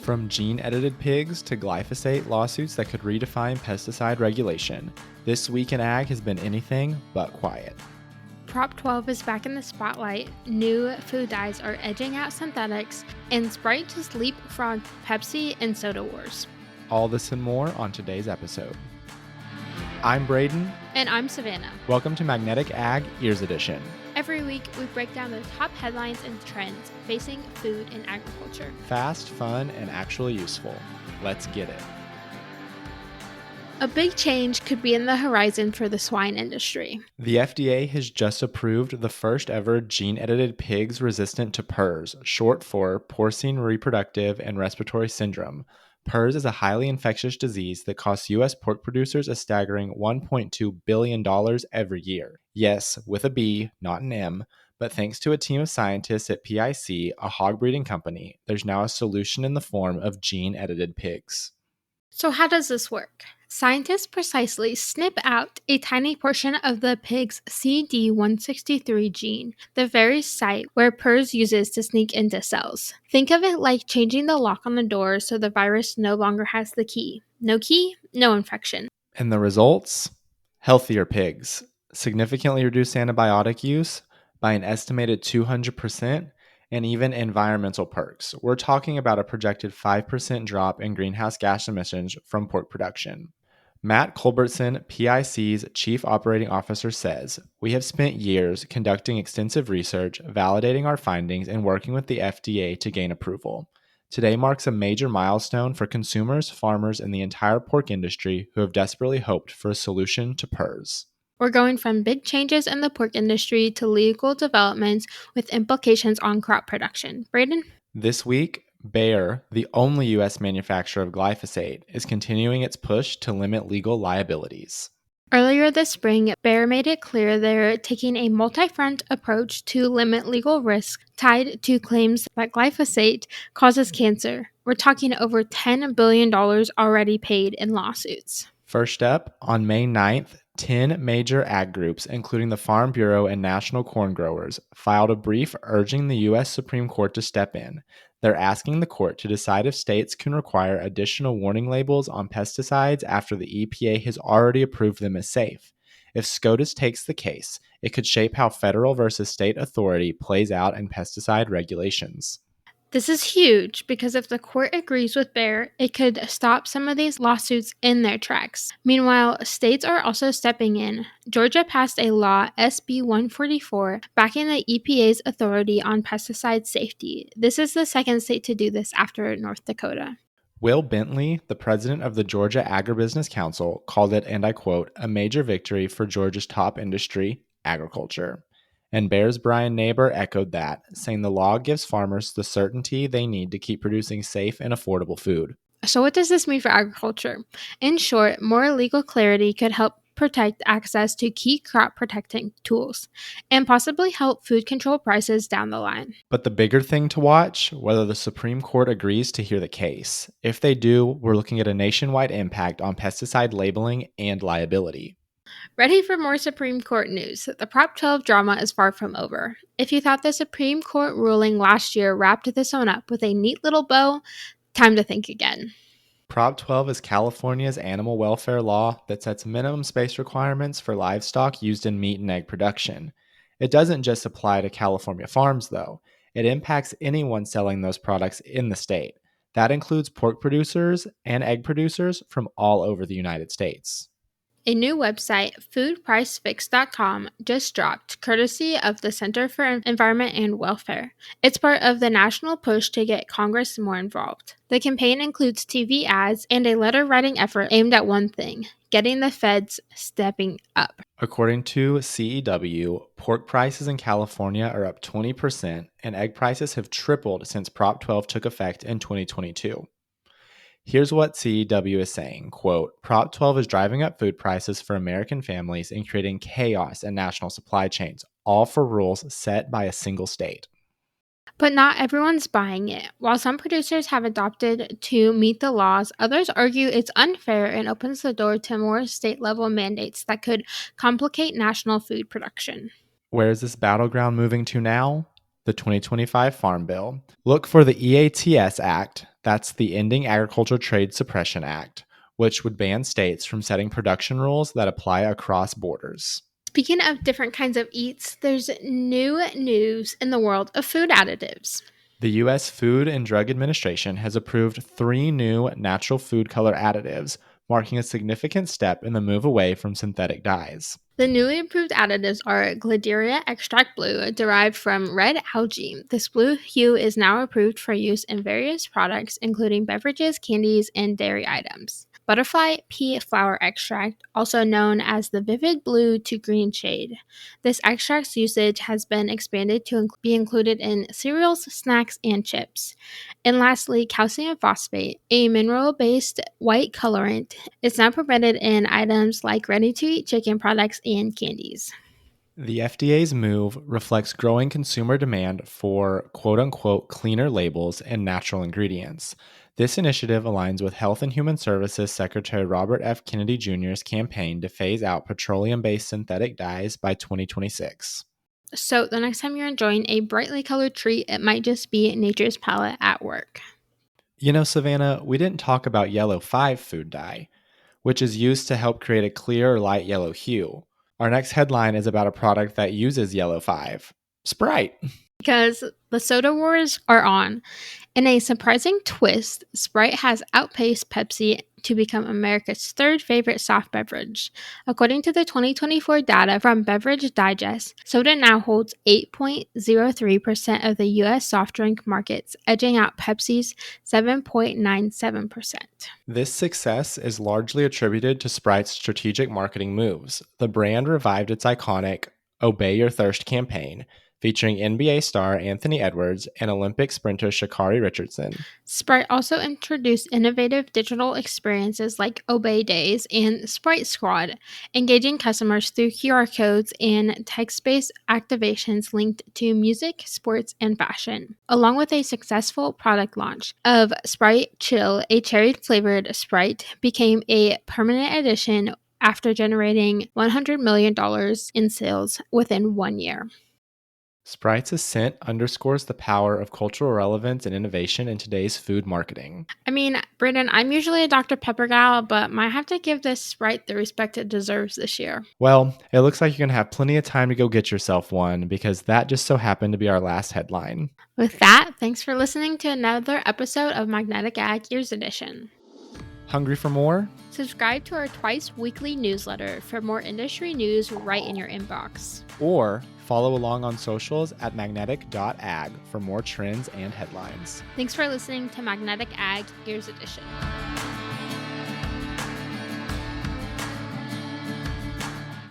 From gene-edited pigs to glyphosate lawsuits that could redefine pesticide regulation, this week in ag has been anything but quiet. Prop 12 is back in the spotlight, new food dyes are edging out synthetics, and Sprite just leapfrogged Pepsi and soda wars. All this and more on today's episode. I'm Braeden. And I'm Savannah. Welcome to Magnetic Ag Ears Edition. Every week, we break down the top headlines and trends facing food and agriculture. Fast, fun, and actually useful. Let's get it. A big change could be in the horizon for the swine industry. The FDA has just approved the first ever gene-edited pigs resistant to PRRS, short for porcine reproductive and respiratory syndrome. PRRS is a highly infectious disease that costs U.S. pork producers a staggering $1.2 billion every year. Yes, with a B, not an M, but thanks to a team of scientists at PIC, a hog breeding company, there's now a solution in the form of gene-edited pigs. So how does this work? Scientists precisely snip out a tiny portion of the pig's CD163 gene, the very site where PRRS uses to sneak into cells. Think of it like changing the lock on the door so the virus no longer has the key. No key, no infection. And the results? Healthier pigs. Significantly reduced antibiotic use by an estimated 200%, and even environmental perks. We're talking about a projected 5% drop in greenhouse gas emissions from pork production. Matt Culbertson, PIC's Chief Operating Officer, says, "We have spent years conducting extensive research, validating our findings, and working with the FDA to gain approval. Today marks a major milestone for consumers, farmers, and the entire pork industry who have desperately hoped for a solution to PRRS." We're going from big changes in the pork industry to legal developments with implications on crop production. Braeden? This week, Bayer, the only U.S. manufacturer of glyphosate, is continuing its push to limit legal liabilities. Earlier this spring, Bayer made it clear they're taking a multi-front approach to limit legal risk tied to claims that glyphosate causes cancer. We're talking over $10 billion already paid in lawsuits. First up, on May 9th, 10 major ag groups, including the Farm Bureau and National Corn Growers, filed a brief urging the U.S. Supreme Court to step in. They're asking the court to decide if states can require additional warning labels on pesticides after the EPA has already approved them as safe. If SCOTUS takes the case, it could shape how federal versus state authority plays out in pesticide regulations. This is huge because if the court agrees with Bayer, it could stop some of these lawsuits in their tracks. Meanwhile, states are also stepping in. Georgia passed a law, SB 144, backing the EPA's authority on pesticide safety. This is the second state to do this after North Dakota. Will Bentley, the president of the Georgia Agribusiness Council, called it, and I quote, "a major victory for Georgia's top industry, agriculture." And Bayer's Brian Neighbor echoed that, saying the law gives farmers the certainty they need to keep producing safe and affordable food. So what does this mean for agriculture? In short, more legal clarity could help protect access to key crop protecting tools and possibly help food control prices down the line. But the bigger thing to watch, whether the Supreme Court agrees to hear the case. If they do, we're looking at a nationwide impact on pesticide labeling and liability. Ready for more Supreme Court news? The Prop 12 drama is far from over. If you thought the Supreme Court ruling last year wrapped this one up with a neat little bow, time to think again. Prop 12 is California's animal welfare law that sets minimum space requirements for livestock used in meat and egg production. It doesn't just apply to California farms, though. It impacts anyone selling those products in the state. That includes pork producers and egg producers from all over the United States. A new website, foodpricefix.com, just dropped, courtesy of the Center for Environment and Welfare. It's part of the national push to get Congress more involved. The campaign includes TV ads and a letter-writing effort aimed at one thing, getting the feds stepping up. According to CEW, pork prices in California are up 20%, and egg prices have tripled since Prop 12 took effect in 2022. Here's what CEW is saying, quote, "Prop 12 is driving up food prices for American families and creating chaos in national supply chains, all for rules set by a single state." But not everyone's buying it. While some producers have adopted to meet the laws, others argue it's unfair and opens the door to more state-level mandates that could complicate national food production. Where is this battleground moving to now? The 2025 Farm Bill. Look for the EATS Act, That's the Ending Agriculture Trade Suppression Act, which would ban states from setting production rules that apply across borders. Speaking of different kinds of eats, there's new news in the world of food additives. The U.S. Food and Drug Administration has approved 3 new natural food color additives, marking a significant step in the move away from synthetic dyes. The newly approved additives are Glideria Extract Blue, derived from red algae. This blue hue is now approved for use in various products, including beverages, candies, and dairy items. Butterfly pea flower extract, also known as the vivid blue to green shade. This extract's usage has been expanded to be included in cereals, snacks, and chips. And lastly, calcium phosphate, a mineral-based white colorant, is now permitted in items like ready-to-eat chicken products and candies. The FDA's move reflects growing consumer demand for quote unquote cleaner labels and natural ingredients. This initiative aligns with Health and Human Services Secretary Robert F. Kennedy Jr.'s campaign to phase out petroleum based synthetic dyes by 2026. So, the next time you're enjoying a brightly colored treat, it might just be nature's palette at work. You know, Savannah, we didn't talk about yellow 5 food dye, which is used to help create a clear or light yellow hue. Our next headline is about a product that uses yellow 5 Sprite. Because the soda wars are on. In a surprising twist, Sprite has outpaced Pepsi to become America's third favorite soft beverage. According to the 2024 data from Beverage Digest, soda now holds 8.03% of the U.S. soft drink markets, edging out Pepsi's 7.97%. This success is largely attributed to Sprite's strategic marketing moves. The brand revived its iconic Obey Your Thirst campaign, featuring NBA star Anthony Edwards and Olympic sprinter Sha'Carri Richardson. Sprite also introduced innovative digital experiences like Obey Days and Sprite Squad, engaging customers through QR codes and text-based activations linked to music, sports, and fashion, along with a successful product launch of Sprite Chill, a cherry-flavored Sprite, became a permanent addition after generating $100 million in sales within 1 year. Sprite's ascent underscores the power of cultural relevance and innovation in today's food marketing. I mean, Braeden, I'm usually a Dr. Pepper gal, but might have to give this Sprite the respect it deserves this year. Well, it looks like you're going to have plenty of time to go get yourself one because that just so happened to be our last headline. With that, thanks for listening to another episode of Magnetic Ag Years Edition. Hungry for more? Subscribe to our twice weekly newsletter for more industry news right in your inbox. Or follow along on socials at magnetic.ag for more trends and headlines. Thanks for listening to Magnetic Ag Years Edition.